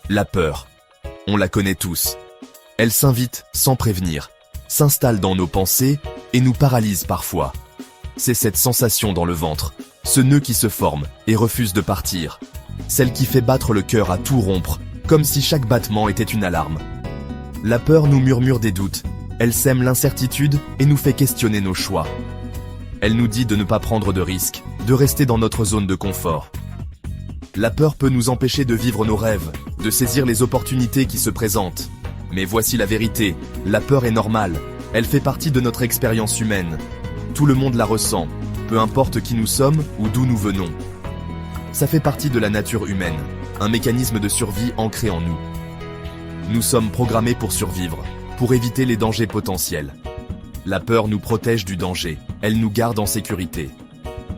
La peur. On la connaît tous. Elle s'invite sans prévenir, s'installe dans nos pensées et nous paralyse parfois. C'est cette sensation dans le ventre, ce nœud qui se forme et refuse de partir. Celle qui fait battre le cœur à tout rompre, comme si chaque battement était une alarme. La peur nous murmure des doutes, elle sème l'incertitude et nous fait questionner nos choix. Elle nous dit de ne pas prendre de risques, de rester dans notre zone de confort. La peur peut nous empêcher de vivre nos rêves, de saisir les opportunités qui se présentent. Mais voici la vérité, la peur est normale, elle fait partie de notre expérience humaine. Tout le monde la ressent, peu importe qui nous sommes ou d'où nous venons. Ça fait partie de la nature humaine, un mécanisme de survie ancré en nous. Nous sommes programmés pour survivre, pour éviter les dangers potentiels. La peur nous protège du danger, elle nous garde en sécurité.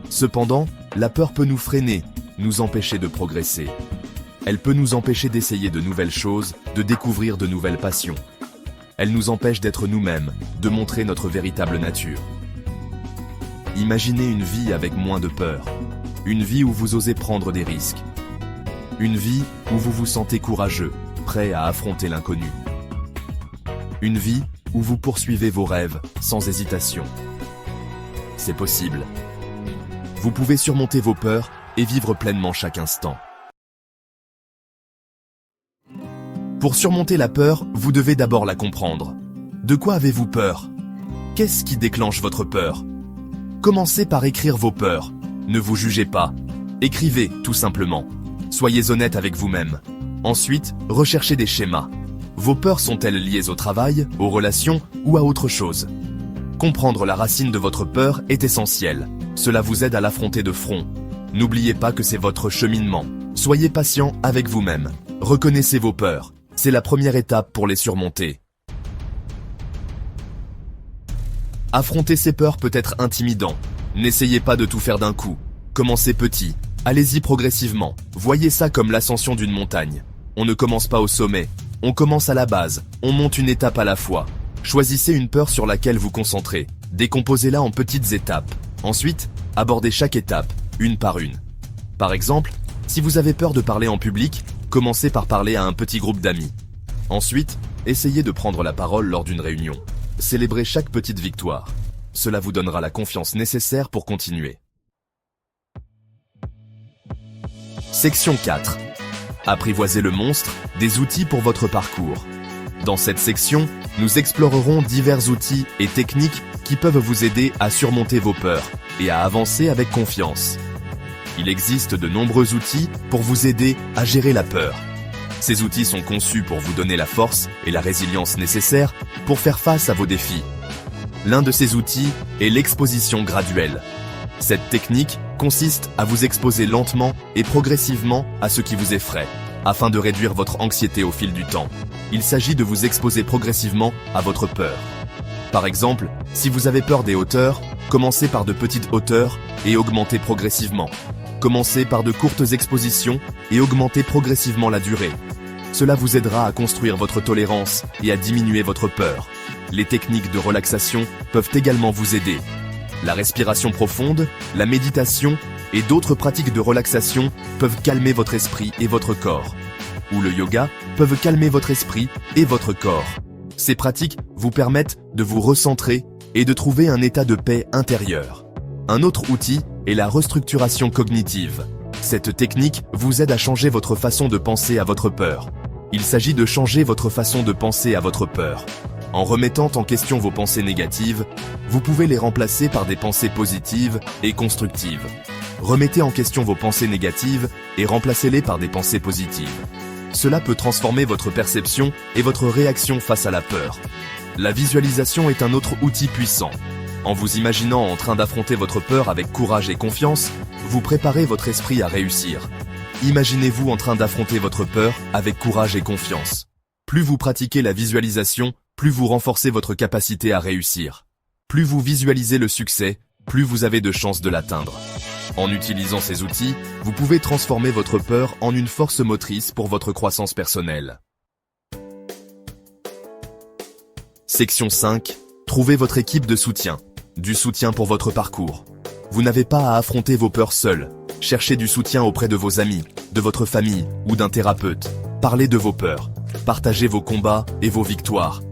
Cependant, la peur peut nous freiner, nous empêcher de progresser. Elle peut nous empêcher d'essayer de nouvelles choses, de découvrir de nouvelles passions. Elle nous empêche d'être nous-mêmes, de montrer notre véritable nature. Imaginez une vie avec moins de peur. Une vie où vous osez prendre des risques. Une vie où vous vous sentez courageux, prêt à affronter l'inconnu. Une vie où vous poursuivez vos rêves sans hésitation. C'est possible. Vous pouvez surmonter vos peurs et vivre pleinement chaque instant. Pour surmonter la peur, vous devez d'abord la comprendre. De quoi avez-vous peur? Qu'est-ce qui déclenche votre peur? Commencez par écrire vos peurs. Ne vous jugez pas. Écrivez, tout simplement. Soyez honnête avec vous-même. Ensuite, recherchez des schémas. Vos peurs sont-elles liées au travail, aux relations ou à autre chose? Comprendre la racine de votre peur est essentiel. Cela vous aide à l'affronter de front. N'oubliez pas que c'est votre cheminement. Soyez patient avec vous-même. Reconnaissez vos peurs. C'est la première étape pour les surmonter. Affronter ces peurs peut être intimidant. N'essayez pas de tout faire d'un coup. Commencez petit. Allez-y progressivement. Voyez ça comme l'ascension d'une montagne. On ne commence pas au sommet. On commence à la base. On monte une étape à la fois. Choisissez une peur sur laquelle vous concentrez. Décomposez-la en petites étapes. Ensuite, abordez chaque étape, une par une. Par exemple, si vous avez peur de parler en public, commencez par parler à un petit groupe d'amis. Ensuite, essayez de prendre la parole lors d'une réunion. Célébrez chaque petite victoire. Cela vous donnera la confiance nécessaire pour continuer. Section 4. Apprivoisez le monstre, des outils pour votre parcours. Dans cette section, nous explorerons divers outils et techniques qui peuvent vous aider à surmonter vos peurs et à avancer avec confiance. Il existe de nombreux outils pour vous aider à gérer la peur. Ces outils sont conçus pour vous donner la force et la résilience nécessaires pour faire face à vos défis. L'un de ces outils est l'exposition graduelle. Cette technique consiste à vous exposer lentement et progressivement à ce qui vous effraie, afin de réduire votre anxiété au fil du temps. Il s'agit de vous exposer progressivement à votre peur. Par exemple, si vous avez peur des hauteurs, commencez par de petites hauteurs et augmentez progressivement. Commencez par de courtes expositions et augmentez progressivement la durée. Cela vous aidera à construire votre tolérance et à diminuer votre peur. Les techniques de relaxation peuvent également vous aider. La respiration profonde, la méditation et d'autres pratiques de relaxation peuvent calmer votre esprit et votre corps. Ou le yoga peuvent calmer votre esprit et votre corps. Ces pratiques vous permettent de vous recentrer et de trouver un état de paix intérieure. Un autre outil est la restructuration cognitive. Cette technique vous aide à changer votre façon de penser à votre peur. Il s'agit de changer votre façon de penser à votre peur. En remettant en question vos pensées négatives, vous pouvez les remplacer par des pensées positives et constructives. Remettez en question vos pensées négatives et remplacez-les par des pensées positives. Cela peut transformer votre perception et votre réaction face à la peur. La visualisation est un autre outil puissant. En vous imaginant en train d'affronter votre peur avec courage et confiance, vous préparez votre esprit à réussir. Imaginez-vous en train d'affronter votre peur avec courage et confiance. Plus vous pratiquez la visualisation, plus vous renforcez votre capacité à réussir. Plus vous visualisez le succès, plus vous avez de chances de l'atteindre. En utilisant ces outils, vous pouvez transformer votre peur en une force motrice pour votre croissance personnelle. Section 5. Trouvez votre équipe de soutien. Du soutien pour votre parcours. Vous n'avez pas à affronter vos peurs seuls. Cherchez du soutien auprès de vos amis, de votre famille ou d'un thérapeute. Parlez de vos peurs, partagez vos combats et vos victoires.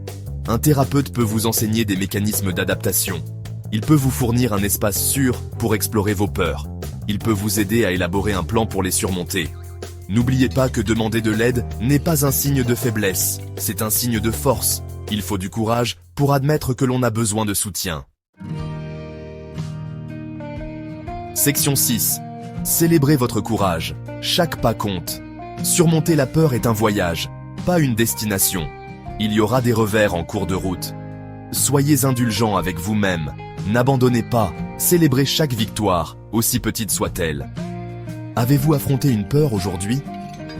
Un thérapeute peut vous enseigner des mécanismes d'adaptation. Il peut vous fournir un espace sûr pour explorer vos peurs. Il peut vous aider à élaborer un plan pour les surmonter. N'oubliez pas que demander de l'aide n'est pas un signe de faiblesse, c'est un signe de force. Il faut du courage pour admettre que l'on a besoin de soutien. Section 6. Célébrez votre courage. Chaque pas compte. Surmonter la peur est un voyage, pas une destination. Il y aura des revers en cours de route. Soyez indulgents avec vous-même. N'abandonnez pas. Célébrez chaque victoire, aussi petite soit-elle. Avez-vous affronté une peur aujourd'hui?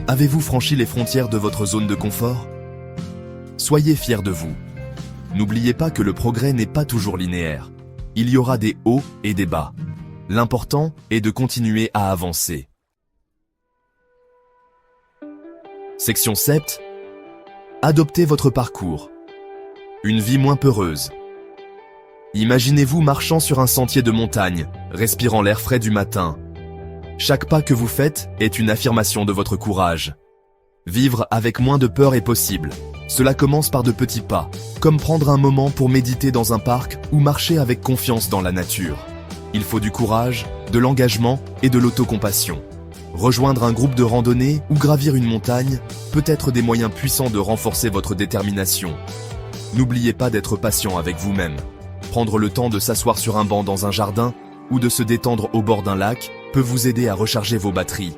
Avez-vous franchi les frontières de votre zone de confort? Soyez fiers de vous. N'oubliez pas que le progrès n'est pas toujours linéaire. Il y aura des hauts et des bas. L'important est de continuer à avancer. Section 7. Adoptez votre parcours. Une vie moins peureuse. Imaginez-vous marchant sur un sentier de montagne, respirant l'air frais du matin. Chaque pas que vous faites est une affirmation de votre courage. Vivre avec moins de peur est possible. Cela commence par de petits pas, comme prendre un moment pour méditer dans un parc ou marcher avec confiance dans la nature. Il faut du courage, de l'engagement et de l'autocompassion. Rejoindre un groupe de randonnée ou gravir une montagne peut être des moyens puissants de renforcer votre détermination. N'oubliez pas d'être patient avec vous-même. Prendre le temps de s'asseoir sur un banc dans un jardin ou de se détendre au bord d'un lac peut vous aider à recharger vos batteries.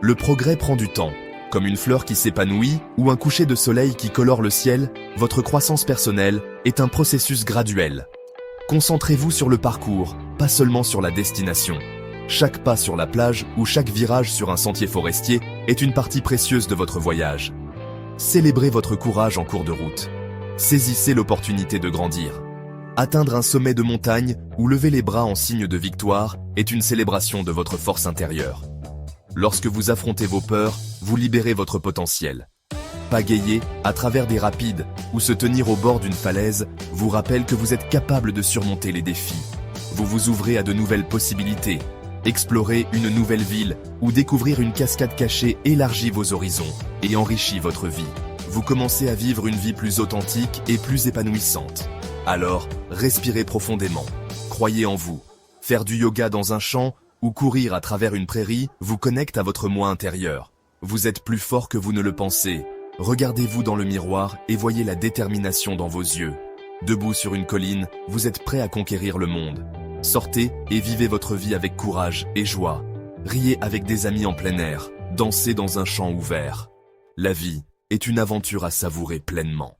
Le progrès prend du temps. Comme une fleur qui s'épanouit ou un coucher de soleil qui colore le ciel, votre croissance personnelle est un processus graduel. Concentrez-vous sur le parcours, pas seulement sur la destination. Chaque pas sur la plage ou chaque virage sur un sentier forestier est une partie précieuse de votre voyage. Célébrez votre courage en cours de route. Saisissez l'opportunité de grandir. Atteindre un sommet de montagne ou lever les bras en signe de victoire est une célébration de votre force intérieure. Lorsque vous affrontez vos peurs, vous libérez votre potentiel. Pagayer à travers des rapides ou se tenir au bord d'une falaise vous rappelle que vous êtes capable de surmonter les défis. Vous vous ouvrez à de nouvelles possibilités. Explorer une nouvelle ville ou découvrir une cascade cachée élargit vos horizons et enrichit votre vie. Vous commencez à vivre une vie plus authentique et plus épanouissante. Alors, respirez profondément. Croyez en vous. Faire du yoga dans un champ ou courir à travers une prairie vous connecte à votre moi intérieur. Vous êtes plus fort que vous ne le pensez. Regardez-vous dans le miroir et voyez la détermination dans vos yeux. Debout sur une colline, vous êtes prêt à conquérir le monde. Sortez et vivez votre vie avec courage et joie. Riez avec des amis en plein air. Dansez dans un champ ouvert. La vie est une aventure à savourer pleinement.